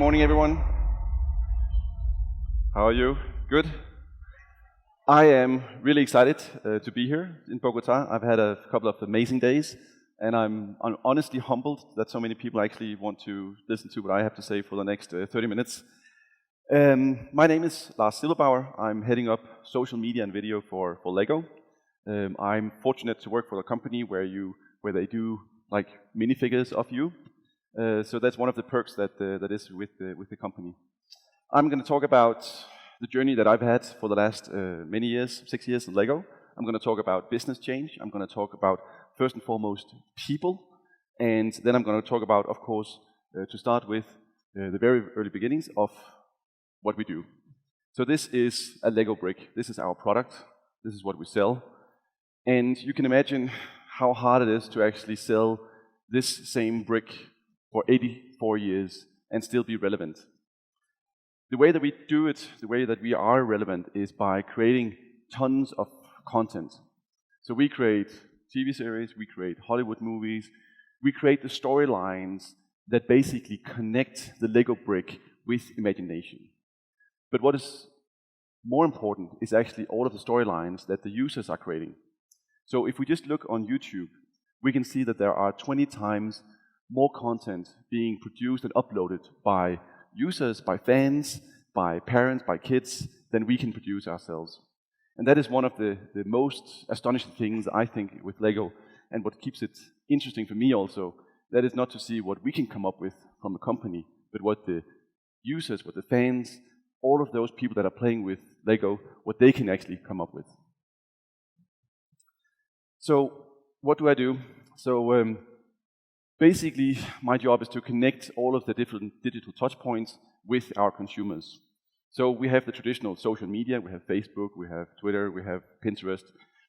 morning, everyone. How are you? Good? I am really excited to be here in Bogota. I've had a couple of amazing days, and I'm honestly humbled that so many people actually want to listen to what I have to say for the next 30 minutes. My name is Lars Silberbauer. I'm heading up social media and video for LEGO. I'm fortunate to work for a company where they do like minifigures of you. So that's one of the perks that is with the company. I'm going to talk about the journey that I've had for the last many years, 6 years in LEGO. I'm going to talk about business change. I'm going to talk about, first and foremost, people. And then I'm going to talk about, of course, to start with, the very early beginnings of what we do. So this is a LEGO brick. This is our product. This is what we sell. And you can imagine how hard it is to actually sell this same brick for 84 years and still be relevant. The way that we do it, the way that we are relevant, is by creating tons of content. So we create TV series, we create Hollywood movies, we create the storylines that basically connect the LEGO brick with imagination. But what is more important is actually all of the storylines that the users are creating. So if we just look on YouTube, we can see that there are 20 times more content being produced and uploaded by users, by fans, by parents, by kids, than we can produce ourselves. And that is one of the most astonishing things, I think, with LEGO, and what keeps it interesting for me also. That is not to see what we can come up with from the company, but what the users, what the fans, all of those people that are playing with LEGO, what they can actually come up with. So, what do? So, basically, my job is to connect all of the different digital touchpoints with our consumers. So we have the traditional social media, we have Facebook, we have Twitter, we have Pinterest,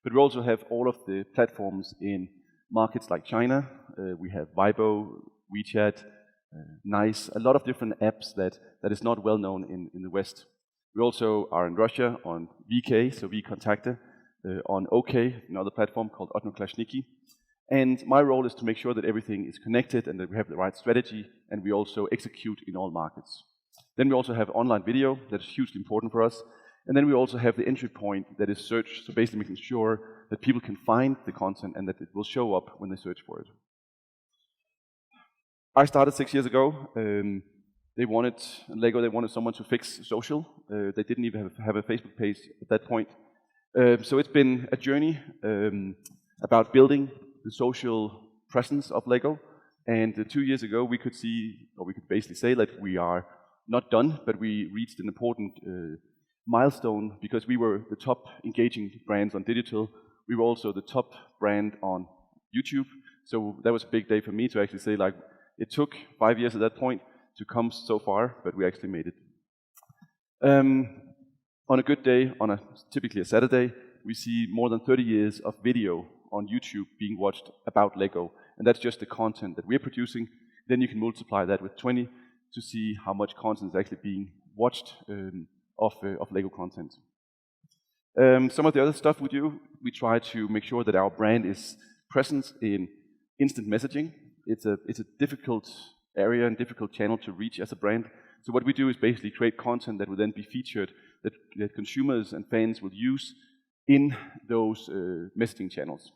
but we also have all of the platforms in markets like China. We have Weibo, WeChat, Nice, a lot of different apps that is not well known in the West. We also are in Russia on VK, so VKontakte, on OK, another platform called Odnoklassniki. And my role is to make sure that everything is connected and that we have the right strategy, and we also execute in all markets. Then we also have online video, that is hugely important for us. And then we also have the entry point that is search, so basically making sure that people can find the content and that it will show up when they search for it. I started 6 years ago. LEGO, they wanted someone to fix social. They didn't even have a Facebook page at that point. So it's been a journey about building the social presence of LEGO. And 2 years ago, we could basically say that we are not done, but we reached an important milestone because we were the top engaging brands on digital. We were also the top brand on YouTube. So that was a big day for me to actually say, like, it took 5 years at that point to come so far, but we actually made it. On a good day, on typically a Saturday, we see more than 30 years of video on YouTube being watched about LEGO, and that's just the content that we're producing. Then you can multiply that with 20 to see how much content is actually being watched of LEGO content. Some of the other stuff we do, we try to make sure that our brand is present in instant messaging. It's a difficult area and difficult channel to reach as a brand. So what we do is basically create content that will then be featured, that consumers and fans will use in those messaging channels.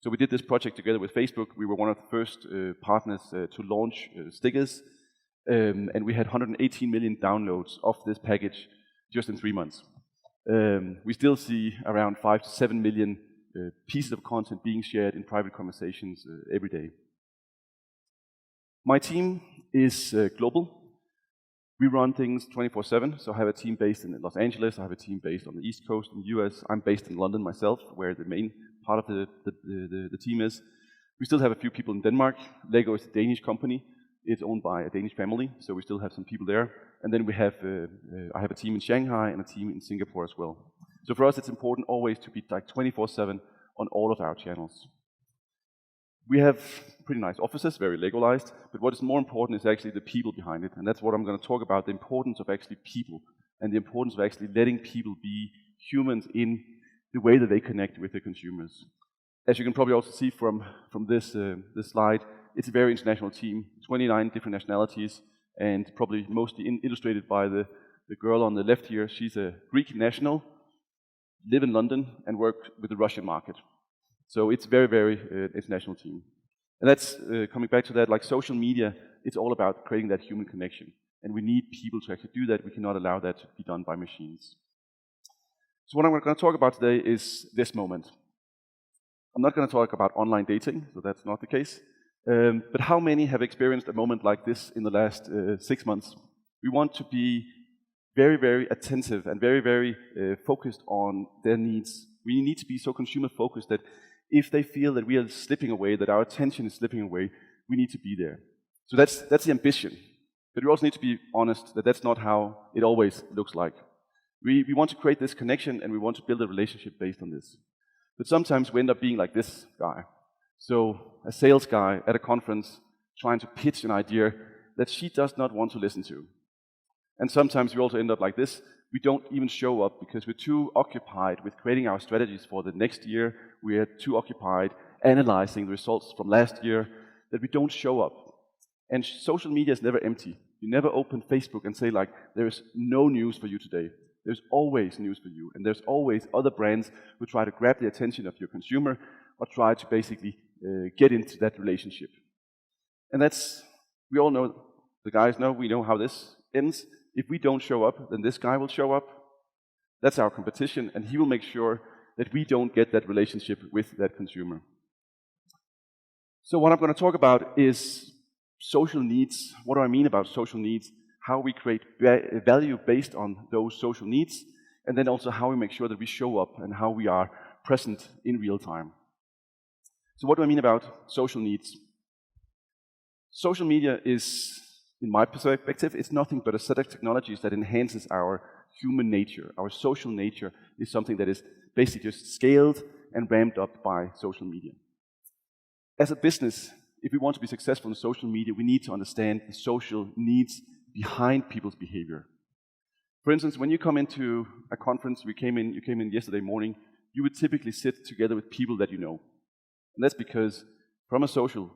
So we did this project together with Facebook. We were one of the first partners to launch stickers, and we had 118 million downloads of this package just in 3 months. We still see around 5 to 7 million pieces of content being shared in private conversations every day. My team is global. We run things 24/7, so I have a team based in Los Angeles, I have a team based on the East Coast in the US, I'm based in London myself, where the main part of the team is. We still have a few people in Denmark. LEGO is a Danish company. It's owned by a Danish family, so we still have some people there. And then we have, I have a team in Shanghai and a team in Singapore as well. So for us, it's important always to be like 24/7 on all of our channels. We have pretty nice offices, very Legolized, but what is more important is actually the people behind it, and that's what I'm going to talk about, the importance of actually people, and the importance of actually letting people be humans in the way that they connect with the consumers. As you can probably also see from this slide, it's a very international team, 29 different nationalities, and probably mostly illustrated by the girl on the left here. She's a Greek national, live in London, and work with the Russian market. So it's very, very international team. And that's, coming back to that, like social media, it's all about creating that human connection. And we need people to actually do that. We cannot allow that to be done by machines. So what I'm going to talk about today is this moment. I'm not going to talk about online dating, so that's not the case. But how many have experienced a moment like this in the last 6 months? We want to be very, very attentive and very, very focused on their needs. We need to be so consumer-focused that if they feel that we are slipping away, that our attention is slipping away, we need to be there. So that's the ambition. But we also need to be honest that that's not how it always looks like. We want to create this connection, and we want to build a relationship based on this. But sometimes we end up being like this guy. So a sales guy at a conference trying to pitch an idea that she does not want to listen to. And sometimes we also end up like this. We don't even show up because we're too occupied with creating our strategies for the next year. We are too occupied analyzing the results from last year that we don't show up. And social media is never empty. You never open Facebook and say like, there is no news for you today. There's always news for you. And there's always other brands who try to grab the attention of your consumer or try to basically get into that relationship. And that's, we all know, the guys know, we know how this ends. If we don't show up, then this guy will show up. That's our competition, and he will make sure that we don't get that relationship with that consumer. So what I'm going to talk about is social needs. What do I mean about social needs? How we create value based on those social needs, and then also how we make sure that we show up and how we are present in real time. So what do I mean about social needs? Social media is, in my perspective, it's nothing but a set of technologies that enhances our human nature. Our social nature is something that is basically just scaled and ramped up by social media. As a business, if we want to be successful in social media, we need to understand the social needs behind people's behavior. For instance, when you come into a conference, you came in yesterday morning, you would typically sit together with people that you know. And that's because from a social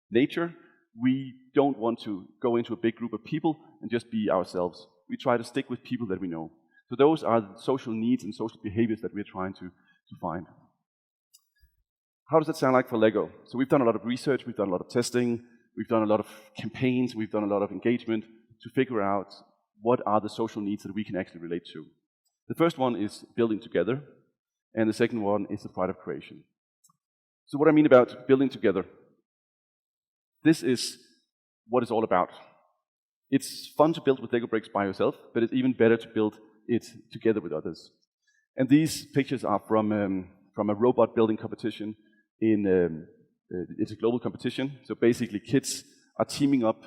nature, we don't want to go into a big group of people and just be ourselves. We try to stick with people that we know. So those are the social needs and social behaviors that we're trying to find. How does that sound like for Lego? So we've done a lot of research, we've done a lot of testing, we've done a lot of campaigns, we've done a lot of engagement to figure out what are the social needs that we can actually relate to. The first one is building together, and the second one is the pride of creation. So what I mean about building together, this is what it's all about. It's fun to build with Lego bricks by yourself, but it's even better to build it together with others. And these pictures are from a robot building competition. It's a global competition, so basically kids are teaming up.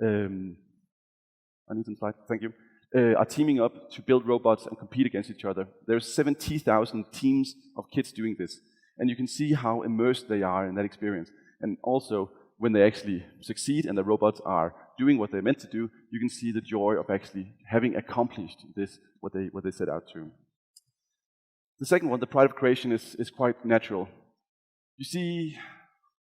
I need some slides, thank you. Are teaming up to build robots and compete against each other. There's 70,000 teams of kids doing this. And you can see how immersed they are in that experience. And also, when they actually succeed and the robots are doing what they're meant to do, you can see the joy of actually having accomplished this, what they set out to. The second one, the pride of creation, is quite natural. You see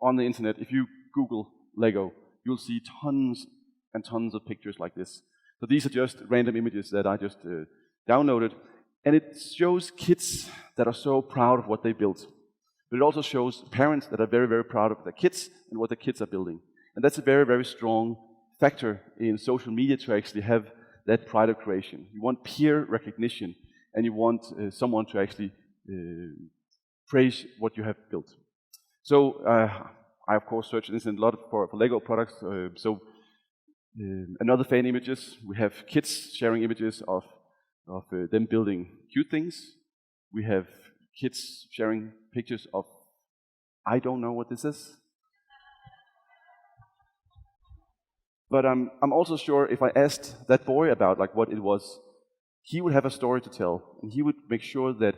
on the internet, if you Google Lego, you'll see tons and tons of pictures like this. So these are just random images that I just downloaded. And it shows kids that are so proud of what they built. But it also shows parents that are very, very proud of their kids and what their kids are building. And that's a very, very strong factor in social media to actually have that pride of creation. You want peer recognition, and you want someone to actually praise what you have built. So I, of course, searched this a lot for Lego products. Another fan images, we have kids sharing images of them building cute things. We have kids sharing pictures of, I don't know what this is. But I'm also sure if I asked that boy about like what it was, he would have a story to tell, and he would make sure that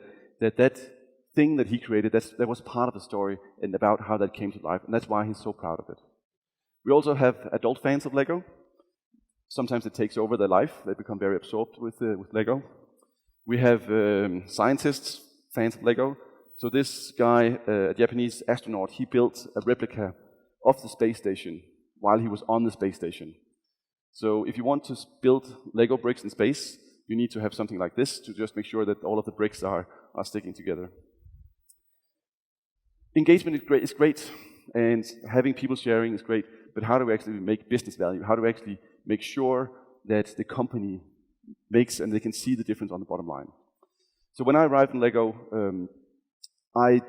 thing that he created, that was part of the story and about how that came to life, and that's why he's so proud of it. We also have adult fans of Lego. Sometimes it takes over their life. They become very absorbed with Lego. We have scientists, fans of Lego. So this guy, a Japanese astronaut, he built a replica of the space station while he was on the space station. So if you want to build Lego bricks in space, you need to have something like this to just make sure that all of the bricks are sticking together. Engagement is great, and having people sharing is great, but how do we actually make business value? How do we actually make sure that the company makes and they can see the difference on the bottom line? So when I arrived in Lego, I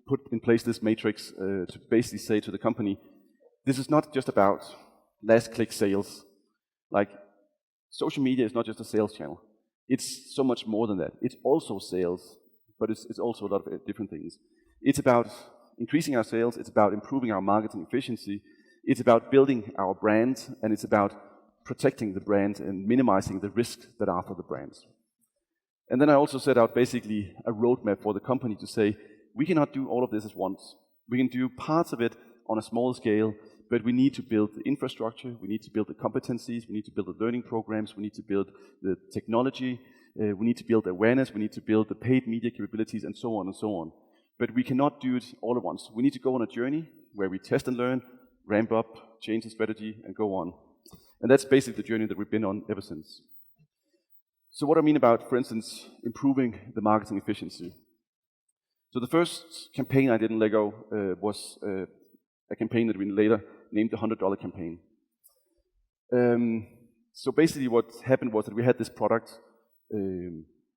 put in place this matrix to basically say to the company, this is not just about last click sales. Like, social media is not just a sales channel. It's so much more than that. It's also sales, but it's also a lot of different things. It's about increasing our sales, it's about improving our marketing efficiency, it's about building our brand, and it's about protecting the brand and minimizing the risks that are for the brands. And then I also set out basically a roadmap for the company to say, we cannot do all of this at once. We can do parts of it on a small scale, but we need to build the infrastructure, we need to build the competencies, we need to build the learning programs, we need to build the technology, we need to build awareness, we need to build the paid media capabilities, and so on and so on. But we cannot do it all at once. We need to go on a journey where we test and learn, ramp up, change the strategy, and go on. And that's basically the journey that we've been on ever since. So what I mean about, for instance, improving the marketing efficiency. So the first campaign I did in Lego was a campaign that we later named the $100 campaign. So basically what happened was that we had this product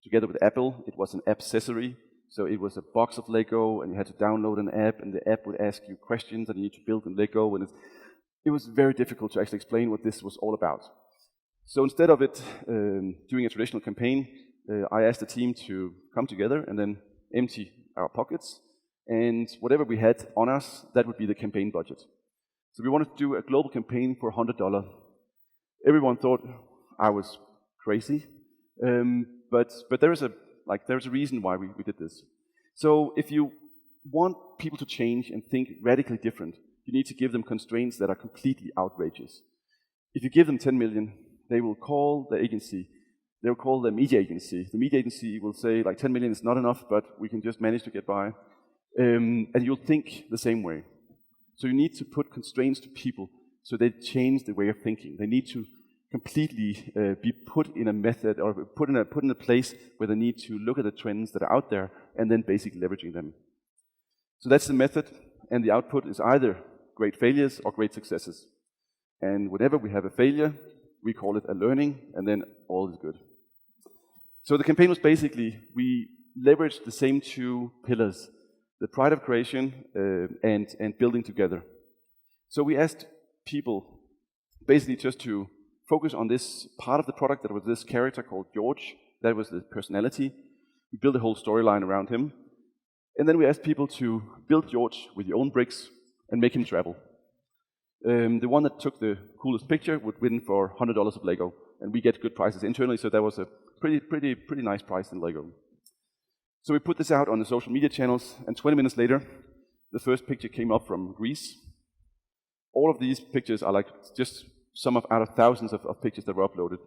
together with Apple. It was an accessory. So it was a box of Lego, and you had to download an app, and the app would ask you questions that you need to build in Lego. And it was very difficult to actually explain what this was all about. So instead of it doing a traditional campaign, I asked the team to come together and then empty our pockets, and whatever we had on us, that would be the campaign budget. So we wanted to do a global campaign for $100. Everyone thought I was crazy, but there's a reason why we did this. So if you want people to change and think radically different, you need to give them constraints that are completely outrageous. If you give them 10 million, they will call the agency. They'll call the media agency. The media agency will say, like, 10 million is not enough, but we can just manage to get by. And you'll think the same way. So you need to put constraints to people so they change the way of thinking. They need to completely be put in a method or put in a place where they need to look at the trends that are out there and then basically leveraging them. So that's the method, and the output is either great failures or great successes. And whenever we have a failure, we call it a learning, and then all is good. So the campaign was basically, we leveraged the same two pillars, the pride of creation and building together. So we asked people basically just to focus on this part of the product that was this character called George. That was the personality. We built a whole storyline around him. And then we asked people to build George with your own bricks and make him travel. The one that took the coolest picture would win for $100 of Lego. And we get good prizes internally, so that was a pretty nice prize in Lego. So we put this out on the social media channels, and 20 minutes later, the first picture came up from Greece. All of these pictures are like just some out of thousands of pictures that were uploaded.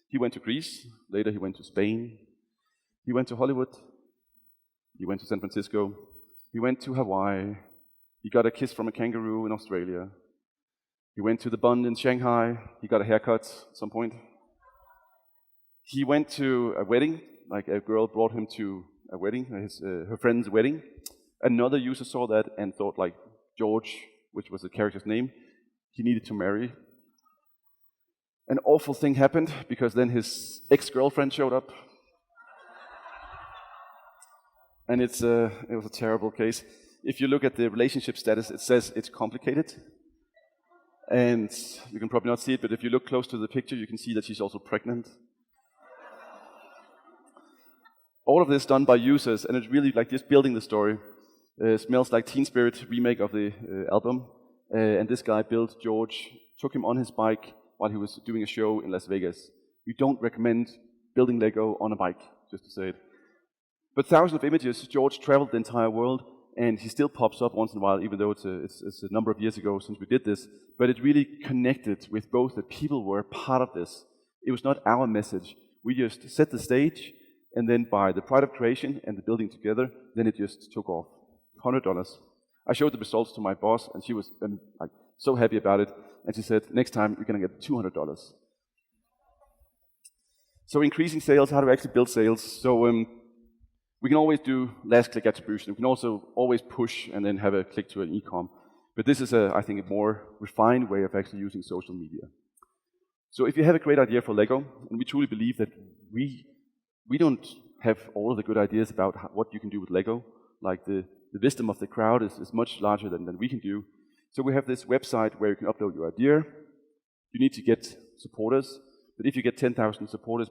He went to Greece, later he went to Spain, he went to Hollywood, he went to San Francisco, he went to Hawaii, he got a kiss from a kangaroo in Australia, he went to the Bund in Shanghai, he got a haircut at some point. He went to a wedding, like a girl brought him to a wedding, her friend's wedding. Another user saw that and thought, like, George, which was the character's name, he needed to marry. An awful thing happened, because then his ex-girlfriend showed up. And it was a terrible case. If you look at the relationship status, it says it's complicated. And you can probably not see it, but if you look close to the picture, you can see that she's also pregnant. All of this done by users, and it's really like just building the story. Smells Like Teen Spirit remake of the album. And this guy built George, took him on his bike while he was doing a show in Las Vegas. We don't recommend building Lego on a bike, just to say it. But thousands of images, George traveled the entire world, and he still pops up once in a while, even though it's a number of years ago since we did this. But it really connected with both that people were part of this. It was not our message. We just set the stage, and then by the pride of creation and the building together, then it just took off. $100. I showed the results to my boss, and she was so happy about it. And she said, next time you're going to get $200. So increasing sales, how do we actually build sales? So we can always do last click attribution. We can also always push and then have a click to an e-com. But this is, I think, a more refined way of actually using social media. So if you have a great idea for Lego, and we truly believe that we don't have all of the good ideas about what you can do with Lego, like the wisdom of the crowd is much larger than we can do. So we have this website where you can upload your idea. You need to get supporters, but if you get 10,000 supporters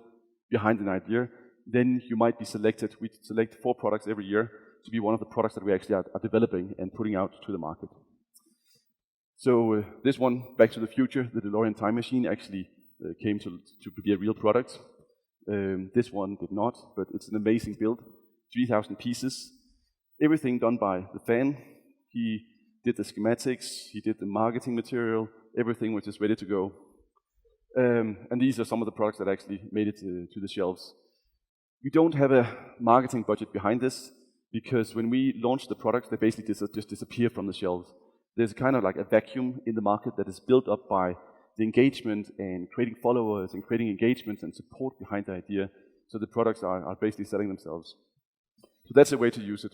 behind an idea, then you might be selected. We select 4 products every year to be one of the products that we actually are developing and putting out to the market. So this one, Back to the Future, the DeLorean time machine, actually came to be a real product. This one did not, but it's an amazing build, 3,000 pieces. Everything done by the fan. He did the schematics, he did the marketing material, everything was just ready to go. And these are some of the products that actually made it to the shelves. We don't have a marketing budget behind this, because when we launch the products, they basically just disappear from the shelves. There's kind of like a vacuum in the market that is built up by the engagement and creating followers and creating engagements and support behind the idea. So the products are basically selling themselves. So that's a way to use it.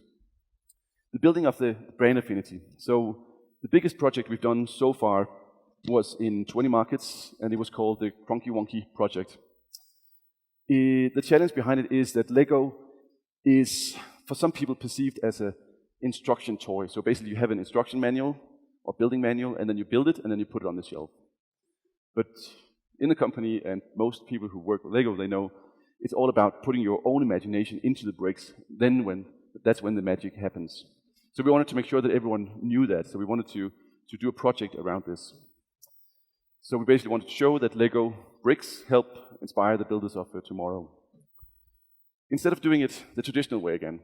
The building of the brand affinity. So the biggest project we've done so far was in 20 markets, and it was called the Cronky Wonky Project. The challenge behind it is that Lego is, for some people, perceived as an instruction toy. So basically you have an instruction manual or building manual, and then you build it, and then you put it on the shelf. But in the company, and most people who work with Lego, they know it's all about putting your own imagination into the bricks. That's when the magic happens. So we wanted to make sure that everyone knew that. So we wanted to do a project around this. So we basically wanted to show that Lego bricks help inspire the builders of tomorrow. Instead of doing it the traditional way again,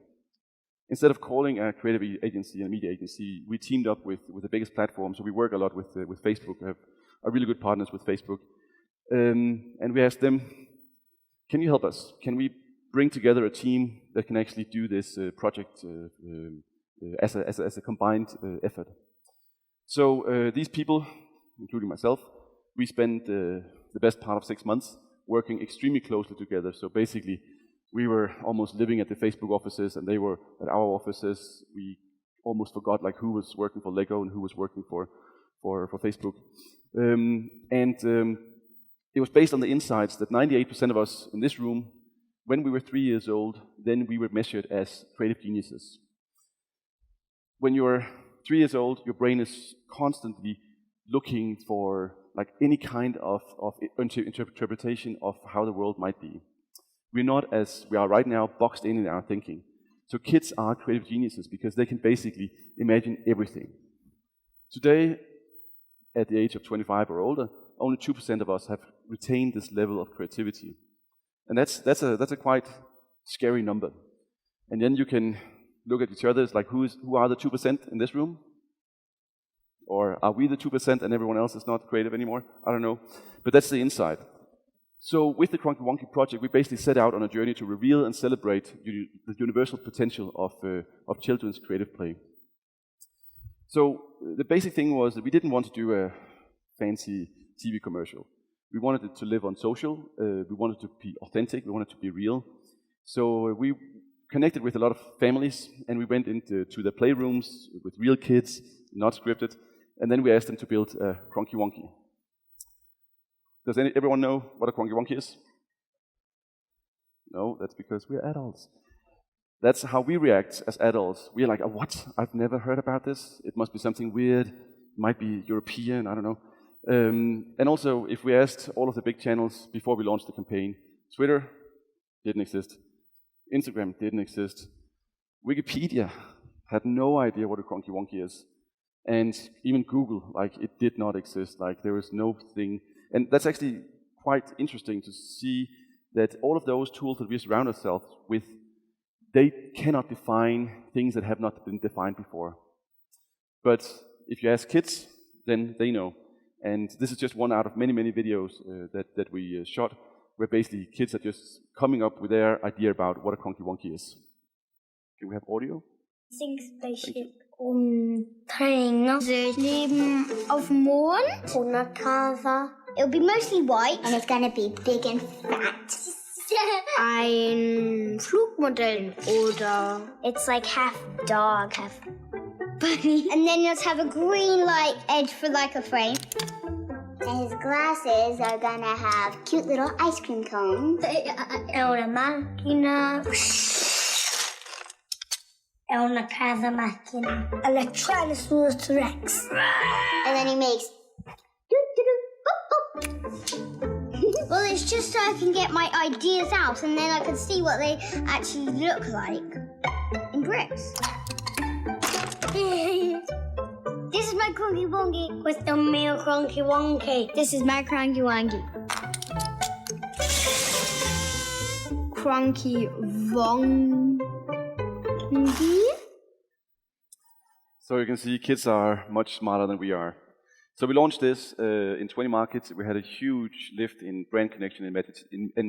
instead of calling a creative agency and a media agency, we teamed up with the biggest platform. So we work a lot with Facebook. We have really good partners with Facebook. And we asked them, can you help us? Can we bring together a team that can actually do this project as a combined effort? So these people, including myself, we spent the best part of 6 months working extremely closely together. So basically, we were almost living at the Facebook offices, and they were at our offices. We almost forgot like who was working for Lego and who was working for Facebook. It was based on the insights that 98% of us in this room, when we were 3 years old, then we were measured as creative geniuses. When you're 3 years old, your brain is constantly looking for like any kind of interpretation of how the world might be. We're not, as we are right now, boxed in our thinking. So kids are creative geniuses because they can basically imagine everything. Today, at the age of 25 or older, only 2% of us have retained this level of creativity. And that's a quite scary number. And then you can look at each other, it's like who are the 2% in this room? Or are we the 2% and everyone else is not creative anymore? I don't know. But that's the insight. So with the Cronky Wonky project, we basically set out on a journey to reveal and celebrate the universal potential of children's creative play. So the basic thing was that we didn't want to do a fancy TV commercial. We wanted it to live on social. We wanted it to be authentic. We wanted it to be real. So we connected with a lot of families, and we went into the playrooms with real kids, not scripted, and then we asked them to build a Cronky Wonky. Does everyone know what a Cronky Wonky is? No, that's because we're adults. That's how we react as adults. We're like, oh, what? I've never heard about this. It must be something weird. It might be European, I don't know. And also, if we asked all of the big channels before we launched the campaign, Twitter didn't exist. Instagram didn't exist. Wikipedia had no idea what a Cronky Wonky is. And even Google, like, it did not exist. Like, there was no thing. And that's actually quite interesting to see that all of those tools that we surround ourselves with, they cannot define things that have not been defined before. But if you ask kids, then they know. And this is just one out of many, many videos that we shot, where basically kids are just coming up with their idea about what a Cronky Wonky is. Can we have audio? Think spaceship trænger leben auf dem Mond. 100 grader. It'll be mostly white. And it's gonna be big and fat. Ein Flugmodell oder... It's like half dog, half bunny. And then you'll have a green like edge for like a frame. And his glasses are gonna have cute little ice cream cones. È una macchina. È una casa macchina. Electronosaurus Rex. And then he makes... Well, it's just so I can get my ideas out and then I can see what they actually look like in bricks. This is my Cronky Wonky with the male Cronky Wonky. This is my Cronky Wonky. Cronky Wonky. So you can see kids are much smarter than we are. So we launched this in 20 markets. We had a huge lift in brand connection and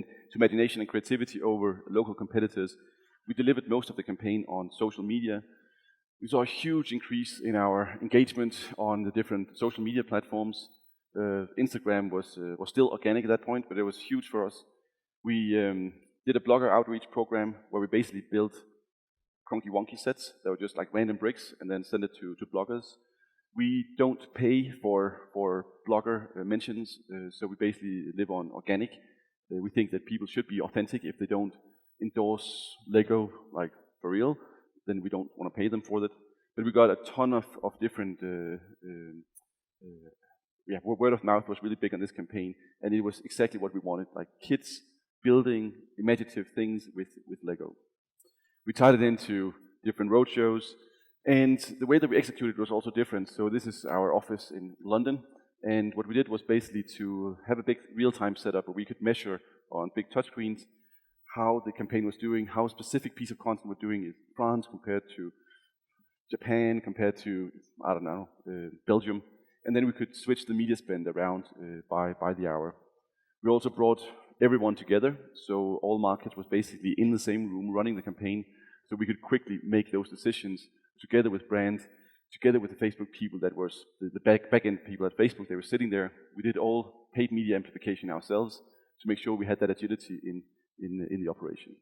to imagination and creativity over local competitors. We delivered most of the campaign on social media. We saw a huge increase in our engagement on the different social media platforms. Instagram was still organic at that point, but it was huge for us. We did a blogger outreach program where we basically built Cronky Wonky sets that were just like random bricks and then send it to bloggers. We don't pay for blogger mentions, so we basically live on organic. We think that people should be authentic. If they don't endorse Lego, like for real, then we don't want to pay them for that. But we got a ton of different, word of mouth was really big on this campaign, and it was exactly what we wanted, like kids building imaginative things with Lego. We tied it into different roadshows, and the way that we executed was also different. So this is our office in London, and what we did was basically to have a big real-time setup where we could measure on big touchscreens how the campaign was doing, how a specific piece of content was doing in France compared to Japan, compared to, I don't know, Belgium. And then we could switch the media spend around by the hour. We also brought everyone together, so all markets was basically in the same room running the campaign, so we could quickly make those decisions together with brands, together with the Facebook people that was the back-end people at Facebook. They were sitting there. We did all paid media amplification ourselves to make sure we had that agility in the operation.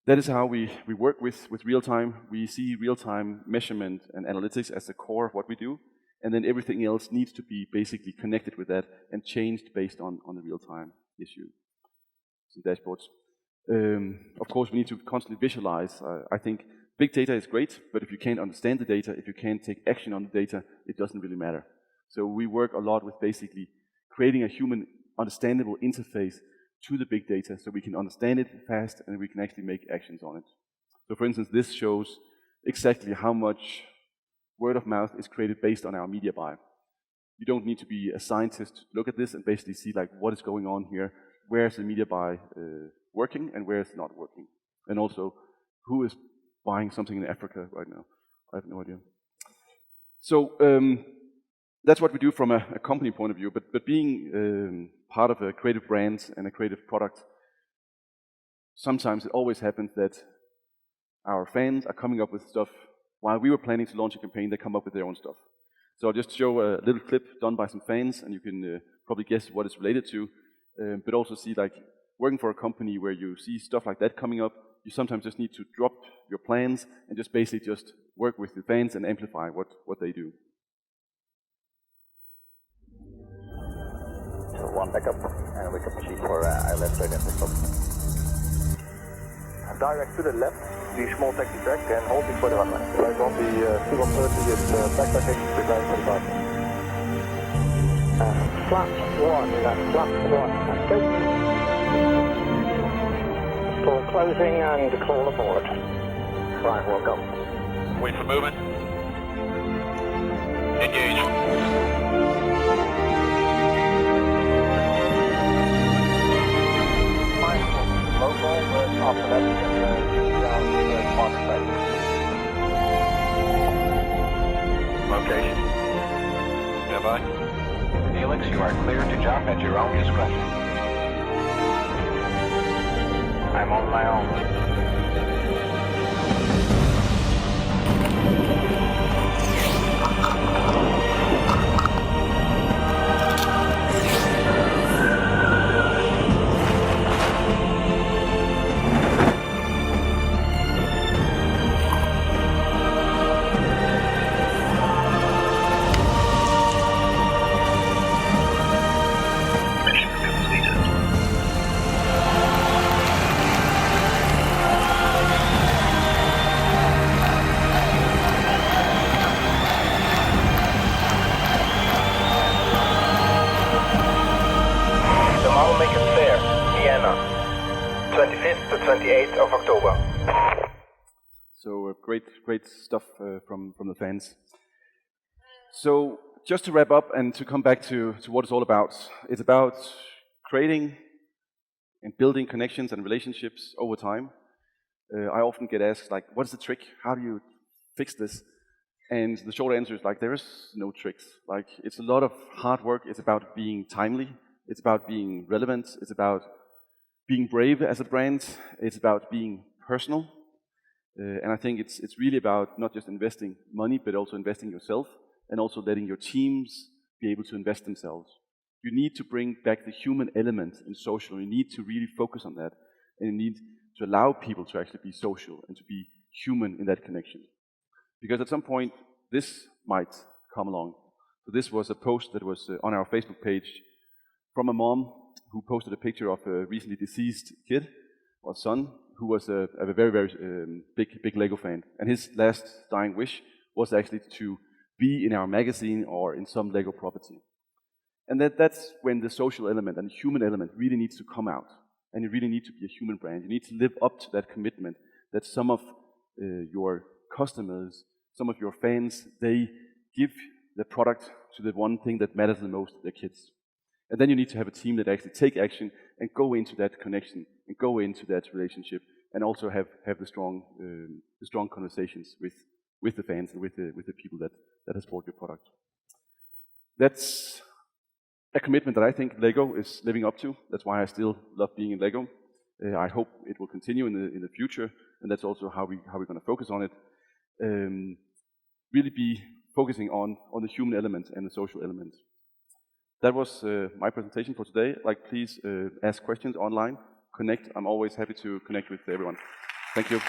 That is how we work with real-time. We see real-time measurement and analytics as the core of what we do, and then everything else needs to be basically connected with that and changed based on the real-time issue. Some dashboards. Of course, we need to constantly visualize. I think big data is great, but if you can't understand the data, if you can't take action on the data, it doesn't really matter. So we work a lot with basically creating a human understandable interface to the big data so we can understand it fast and we can actually make actions on it. So for instance, this shows exactly how much word of mouth is created based on our media buy. You don't need to be a scientist to look at this and basically see like what is going on here, where is the media buy working and where it's not working. And also, who is buying something in Africa right now? I have no idea. So that's what we do from a company point of view, but being part of a creative brand and a creative product, sometimes it always happens that our fans are coming up with stuff. While we were planning to launch a campaign, they come up with their own stuff. So I'll just show a little clip done by some fans, and you can probably guess what it's related to, but also see like working for a company where you see stuff like that coming up, you sometimes just need to drop your plans and just basically just work with the fans and amplify what they do. So one backup, and we can proceed for ILS identical. Direct to the left, the small taxi track, and hold before the runway. Right on the 2130 is backtracking, preparing for the park. Flap 1, that's flap 1, go. Door closing and call aboard. Right, welcome. Wait for movement. Engage. Local, after that, down to the park site. Location. Nearby. Felix, you are clear to jump at your own discretion. I'm on my own. over. So great stuff from the fans. So just to wrap up and to come back to what it's all about, it's about creating and building connections and relationships over time. I often get asked, like, what's the trick? How do you fix this? And the short answer is, like, there is no tricks. Like, it's a lot of hard work. It's about being timely. It's about being relevant. It's about being brave as a brand. It's about being personal. And I think it's really about not just investing money, but also investing yourself, and also letting your teams be able to invest themselves. You need to bring back the human element in social. You need to really focus on that. And you need to allow people to actually be social and to be human in that connection. Because at some point, this might come along. So this was a post that was on our Facebook page from a mom who posted a picture of a recently deceased kid, or son, who was a very big Lego fan. And his last dying wish was actually to be in our magazine or in some Lego property. And that's when the social element and the human element really needs to come out. And you really need to be a human brand. You need to live up to that commitment that some of your customers, some of your fans, they give the product to the one thing that matters the most, their kids. And then you need to have a team that actually take action and go into that connection and go into that relationship, and also have the strong conversations with the fans and with the people that has bought your product. That's a commitment that I think Lego is living up to. That's why I still love being in Lego. I hope it will continue in the future, and that's also how we're going to focus on it. Really be focusing on the human element and the social element. That was my presentation for today. Like, please ask questions online, connect. I'm always happy to connect with everyone. Thank you.